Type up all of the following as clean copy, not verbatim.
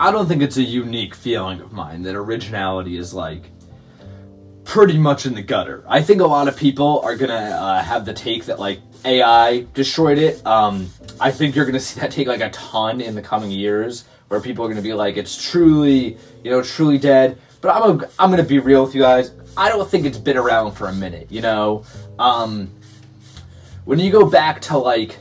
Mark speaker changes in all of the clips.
Speaker 1: I don't think it's a unique feeling of mine that originality is like pretty much in the gutter. I think a lot of people are gonna have the take that like AI destroyed it. I think you're gonna see that take like a ton in the coming years, where people are gonna be like, it's truly, truly dead. But I'm gonna be real with you guys. I don't think it's been around for a minute. When you go back to like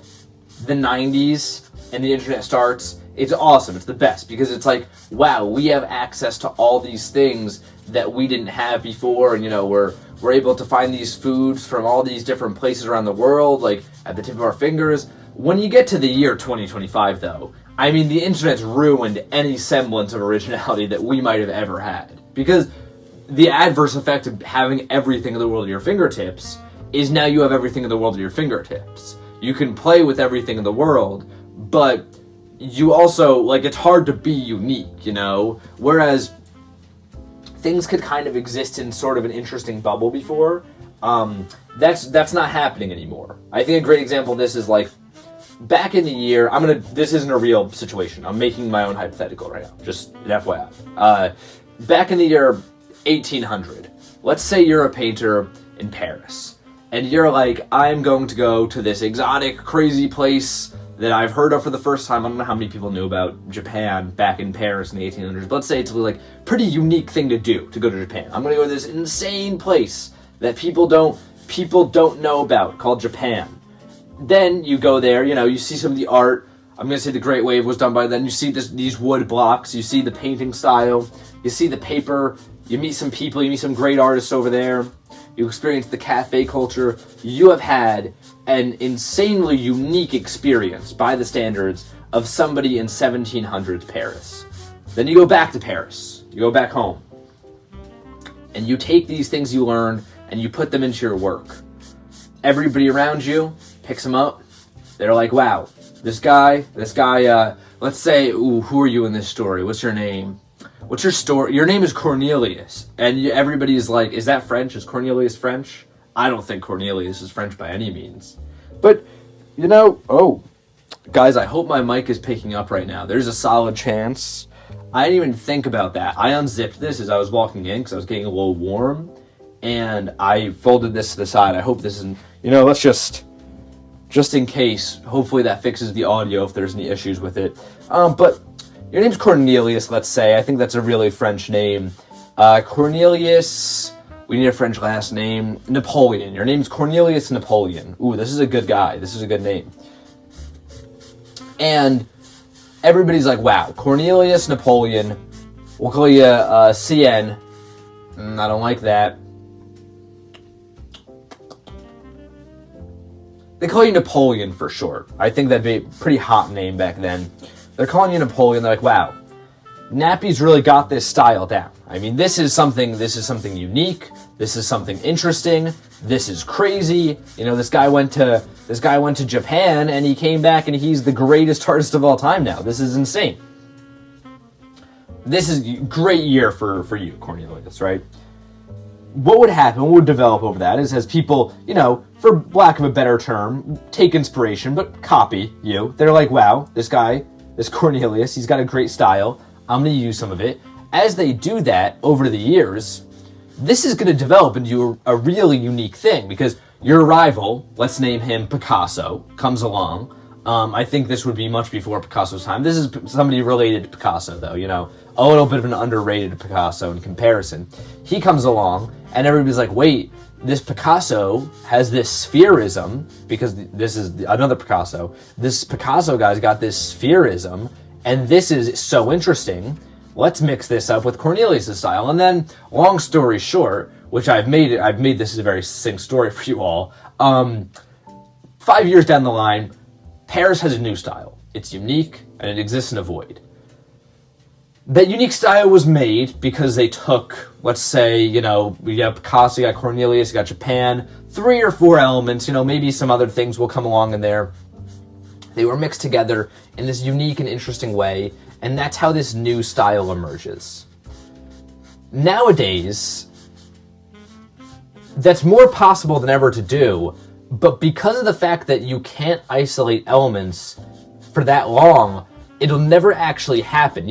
Speaker 1: the 90s and the internet starts, it's awesome. It's the best because it's like, wow, we have access to all these things that we didn't have before, and we're able to find these foods from all these different places around the world, like at the tip of our fingers. When you get to the year 2025, though, I mean, the internet's ruined any semblance of originality that we might have ever had, because the adverse effect of having everything in the world at your fingertips is now you have everything in the world at your fingertips. You can play with everything in the world, but you also, like, it's hard to be unique, Whereas things could kind of exist in sort of an interesting bubble before. That's not happening anymore. I think a great example of this is like back in the year, this isn't a real situation. I'm making my own hypothetical right now, just an FYI. Back in the year 1800, let's say you're a painter in Paris, and you're like, I'm going to go to this exotic, crazy place that I've heard of for the first time. I don't know how many people knew about Japan back in Paris in the 1800s, but let's say it's a like pretty unique thing to do, to go to Japan. I'm going to go to this insane place that people don't know about, called Japan. Then you go there, you see some of the art. I'm going to say the Great Wave was done by then. You see these wood blocks, you see the painting style, you see the paper, you meet some people, you meet some great artists over there, you experience the cafe culture. You have had an insanely unique experience by the standards of somebody in 1700s Paris. Then you go back to Paris, you go back home, and you take these things you learned and you put them into your work. Everybody around you picks them up. They're like, wow, this guy, let's say, who are you in this story? What's your name? What's your story? Your name is Cornelius. And everybody's like, is that French? Is Cornelius French? I don't think Cornelius is French by any means. But, guys, I hope my mic is picking up right now. There's a solid chance. I didn't even think about that. I unzipped this as I was walking in because I was getting a little warm. And I folded this to the side. I hope this isn't, let's just in case, hopefully that fixes the audio if there's any issues with it. But your name's Cornelius, let's say. I think that's a really French name. Cornelius, we need a French last name. Napoleon. Your name's Cornelius Napoleon. Ooh, this is a good guy. This is a good name. And everybody's like, wow, Cornelius Napoleon. We'll call you CN. I don't like that. They call you Napoleon for short. I think that'd be a pretty hot name back then. They're calling you Napoleon. They're like, wow, Nappy's really got this style down. I mean, this is something unique. This is something interesting. This is crazy. This guy went to Japan and he came back and he's the greatest artist of all time now. This is insane. This is a great year for you, Cornelius, right? What would happen, what would develop over that is as people, for lack of a better term, take inspiration, but copy you. They're like, wow, this guy, this Cornelius, he's got a great style. I'm going to use some of it. As they do that over the years, this is going to develop into a really unique thing because your rival, let's name him Picasso, comes along. I think this would be much before Picasso's time. This is somebody related to Picasso, though, a little bit of an underrated Picasso in comparison. He comes along, and everybody's like, wait, this Picasso has this spherism, because this is another Picasso. This Picasso guy's got this spherism, and this is so interesting. Let's mix this up with Cornelius' style. And then, long story short, which I've made this a very succinct story for you all. 5 years down the line, Paris has a new style. It's unique, and it exists in a void. That unique style was made because they took, let's say, you got Picasso, you got Cornelius, you got Japan, 3 or 4 elements, maybe some other things will come along in there. They were mixed together in this unique and interesting way, and that's how this new style emerges. Nowadays, that's more possible than ever to do, but because of the fact that you can't isolate elements for that long, it'll never actually happen.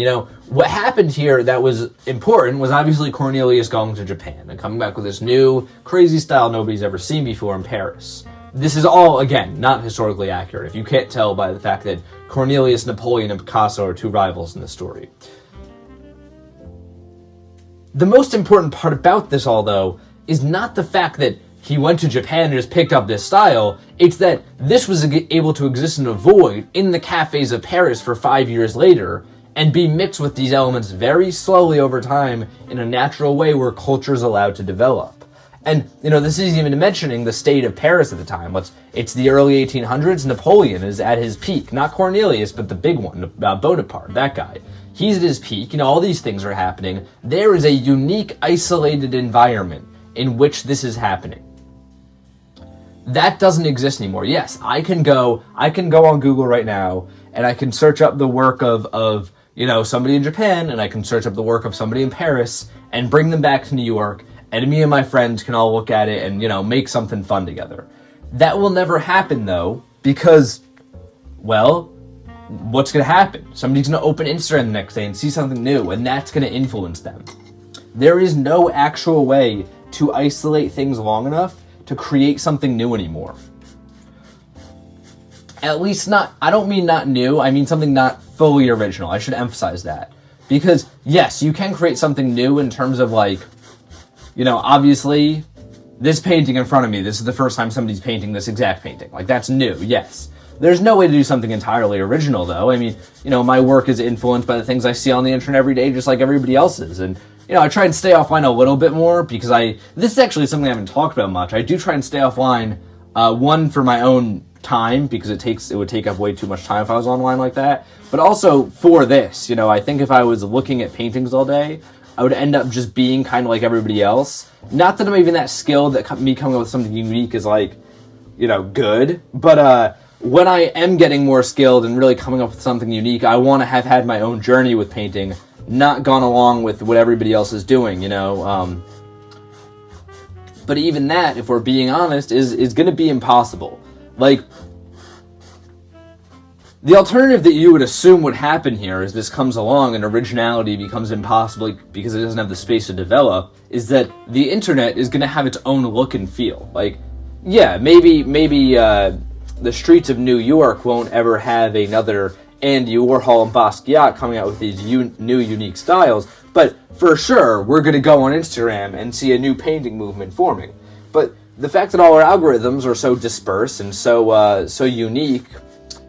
Speaker 1: what happened here that was important was obviously Cornelius going to Japan and coming back with this new crazy style nobody's ever seen before in Paris. This is all, again, not historically accurate, if you can't tell by the fact that Cornelius, Napoleon, and Picasso are two rivals in this story. The most important part about this all, though, is not the fact that he went to Japan and just picked up this style. It's that this was able to exist in a void in the cafes of Paris for 5 years later and be mixed with these elements very slowly over time in a natural way where culture is allowed to develop. And, this isn't even mentioning the state of Paris at the time. It's the early 1800s. Napoleon is at his peak. Not Cornelius, but the big one, Bonaparte, that guy. He's at his peak. All these things are happening. There is a unique, isolated environment in which this is happening. That doesn't exist anymore. Yes, I can go on Google right now, and I can search up the work of somebody in Japan, and I can search up the work of somebody in Paris, and bring them back to New York, and me and my friends can all look at it and, make something fun together. That will never happen, though, because, well, what's going to happen? Somebody's going to open Instagram the next day and see something new, and that's going to influence them. There is no actual way to isolate things long enough to create something new anymore. At least not, I don't mean not new, I mean something not fully original. I should emphasize that. Because, yes, you can create something new in terms of, obviously, this painting in front of me, this is the first time somebody's painting this exact painting. That's new, yes. There's no way to do something entirely original, though. I mean, my work is influenced by the things I see on the internet every day, just like everybody else's. And, I try and stay offline a little bit more because this is actually something I haven't talked about much. I do try and stay offline, one, for my own time, because it would take up way too much time if I was online like that. But also for this, I think if I was looking at paintings all day, I would end up just being kind of like everybody else. Not that I'm even that skilled that me coming up with something unique is good. But when I am getting more skilled and really coming up with something unique, I want to have had my own journey with painting, not gone along with what everybody else is doing, But even that, if we're being honest, is going to be impossible. The alternative that you would assume would happen here as this comes along and originality becomes impossible because it doesn't have the space to develop, is that the internet is going to have its own look and feel. Maybe the streets of New York won't ever have another Andy Warhol and Basquiat coming out with these new unique styles, but for sure we're going to go on Instagram and see a new painting movement forming. But the fact that all our algorithms are so dispersed and so unique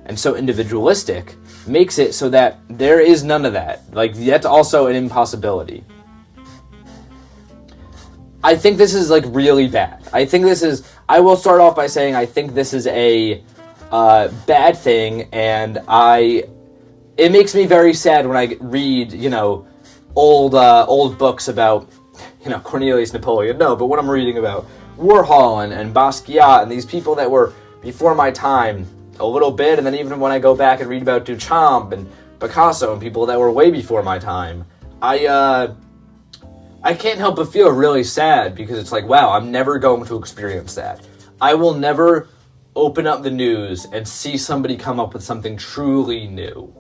Speaker 1: and so individualistic makes it so that there is none of that. That's also an impossibility. I think this is really bad. I will start off by saying I think this is a bad thing, and it makes me very sad when I read, old books about, Cornelius Napoleon. No, but when I'm reading about Warhol and Basquiat and these people that were before my time a little bit, and then even when I go back and read about Duchamp and Picasso and people that were way before my time, I can't help but feel really sad because it's wow, I'm never going to experience that. I will never open up the news and see somebody come up with something truly new.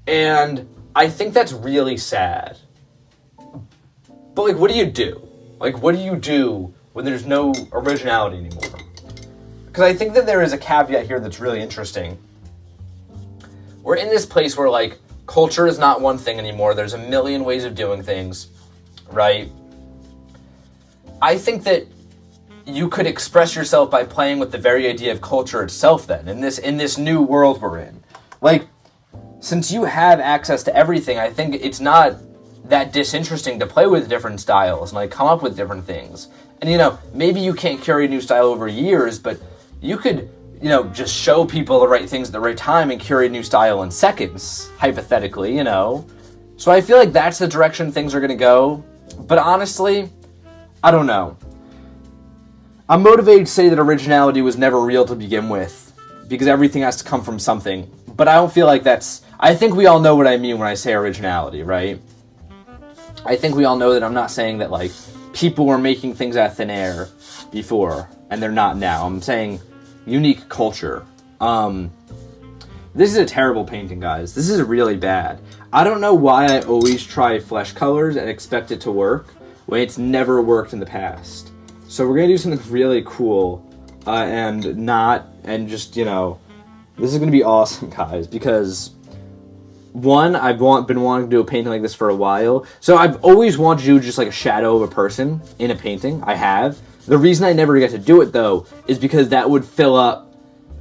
Speaker 1: And I think that's really sad. But what do you do? What do you do when there's no originality anymore? Because I think that there is a caveat here that's really interesting. We're in this place where, culture is not one thing anymore. There's a million ways of doing things, right? I think that you could express yourself by playing with the very idea of culture itself then, in this new world we're in. Since you have access to everything, I think it's not that disinteresting to play with different styles and come up with different things. And maybe you can't carry a new style over years, but you could, just show people the right things at the right time and curate a new style in seconds, hypothetically, So I feel that's the direction things are going to go. But honestly, I don't know. I'm motivated to say that originality was never real to begin with, because everything has to come from something. But I don't feel that's... I think we all know what I mean when I say originality, right? I think we all know that I'm not saying that, people were making things out of thin air before, and they're not now. I'm saying unique culture. This is a terrible painting, guys. This is really bad. I don't know why I always try flesh colors and expect it to work when it's never worked in the past. So we're gonna do something really cool, and just, you know, this is gonna be awesome, guys, because one, I've been wanting to do a painting like this for a while. So I've always wanted to do just like a shadow of a person in a painting. I have. The reason I never get to do it, though, is because that would fill up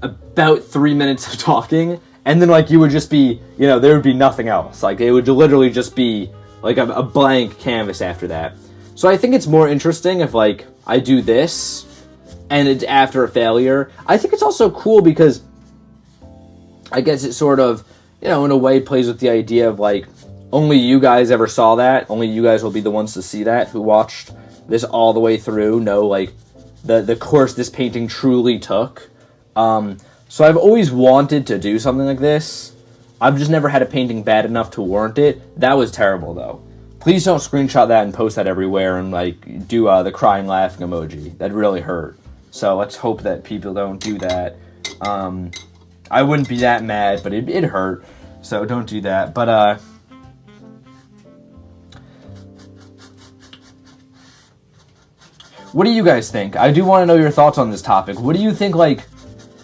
Speaker 1: about 3 minutes of talking, and then, like, you would just be, you know, there would be nothing else. Like, it would literally just be, like, a blank canvas after that. So I think it's more interesting if, like, I do this, and it's after a failure. I think it's also cool because I guess it sort of, you know, in a way plays with the idea of, like, only you guys ever saw that. Only you guys will be the ones to see that, who watched this all the way through, know, like, the course this painting truly took. So I've always wanted to do something like this. I've just never had a painting bad enough to warrant it. That was terrible, though. Please don't screenshot that and post that everywhere and, like, do the crying laughing emoji. That really hurt. So let's hope that people don't do that. I wouldn't be that mad, but it hurt. So don't do that. But, what do you guys think? I do want to know your thoughts on this topic. What do you think, like...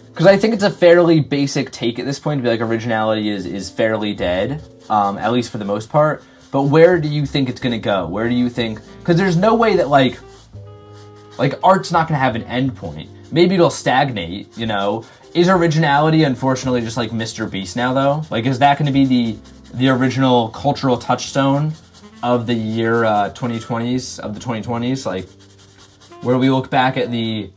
Speaker 1: Because I think it's a fairly basic take at this point to be like, originality is fairly dead, at least for the most part. But where do you think it's going to go? Where do you think... Because there's no way that, like, art's not going to have an end point. Maybe it'll stagnate, you know? Is originality, unfortunately, just like Mr. Beast now, though? Like, is that going to be the original cultural touchstone of the year 2020s, of the 2020s? Like, where we look back at the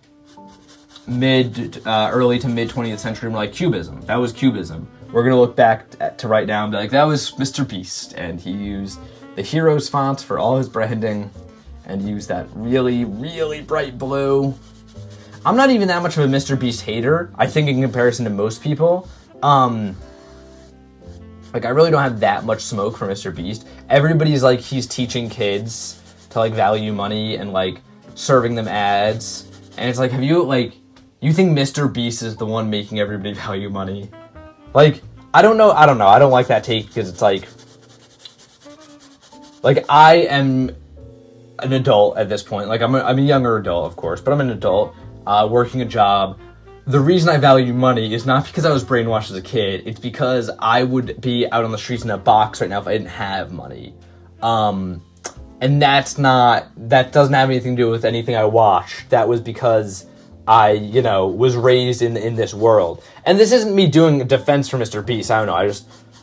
Speaker 1: early to mid 20th century and we're like, Cubism. That was Cubism. We're going to look back to right now and be like, that was Mr. Beast. And he used the Heroes font for all his branding and used that really, really bright blue. I'm not even that much of a Mr. Beast hater, I think, in comparison to most people. Like, I really don't have that much smoke for Mr. Beast. Everybody's like, he's teaching kids to, like, value money and, like, serving them ads. And it's like, have you, like, you think Mr. Beast is the one making everybody value money? Like, I don't know. I don't like that take because it's like, I am an adult at this point. Like, I'm a younger adult, of course, but I'm an adult, working a job. The reason I value money is not because I was brainwashed as a kid. It's because I would be out on the streets in a box right now if I didn't have money. And that doesn't have anything to do with anything I watched. That was because I, you know, was raised in this world. And this isn't me doing a defense for Mr. Beast. I don't know.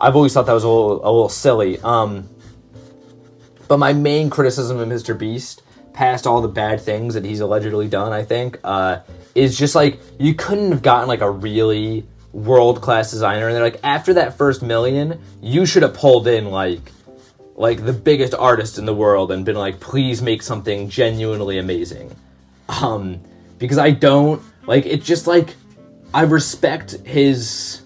Speaker 1: I've always thought that was a little silly. But my main criticism of Mr. Beast, past all the bad things that he's allegedly done, I think, is just, like, you couldn't have gotten, like, a really world-class designer. And they're like, after that first million, you should have pulled in, like the biggest artist in the world and been like, please make something genuinely amazing. Because I don't, like, it's just, like, I respect his...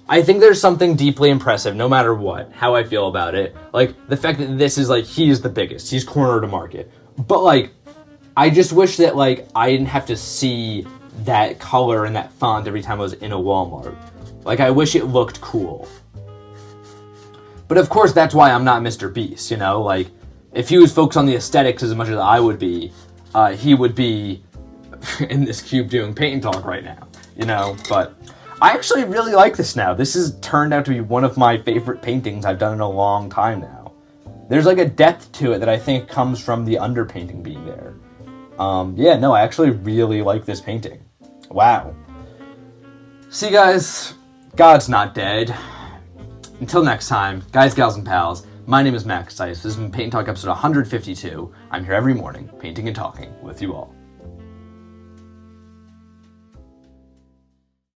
Speaker 1: I think there's something deeply impressive, no matter what, how I feel about it. Like, the fact that this is, like, he is the biggest. He's corner to market. But, like, I just wish that, like, I didn't have to see that color and that font every time I was in a Walmart. Like, I wish it looked cool. But, of course, that's why I'm not Mr. Beast, you know? Like, if he was focused on the aesthetics as much as I would be, he would be in this cube doing paint and talk right now, you know? But I actually really like this now. This has turned out to be one of my favorite paintings I've done in a long time now. There's, like, a depth to it that I think comes from the underpainting being there. Yeah, no, I actually really like this painting. Wow. See, guys, God's not dead. Until next time, guys, gals, and pals, my name is Max Tice. This has been Paint and Talk episode 152. I'm here every morning, painting and talking with you all.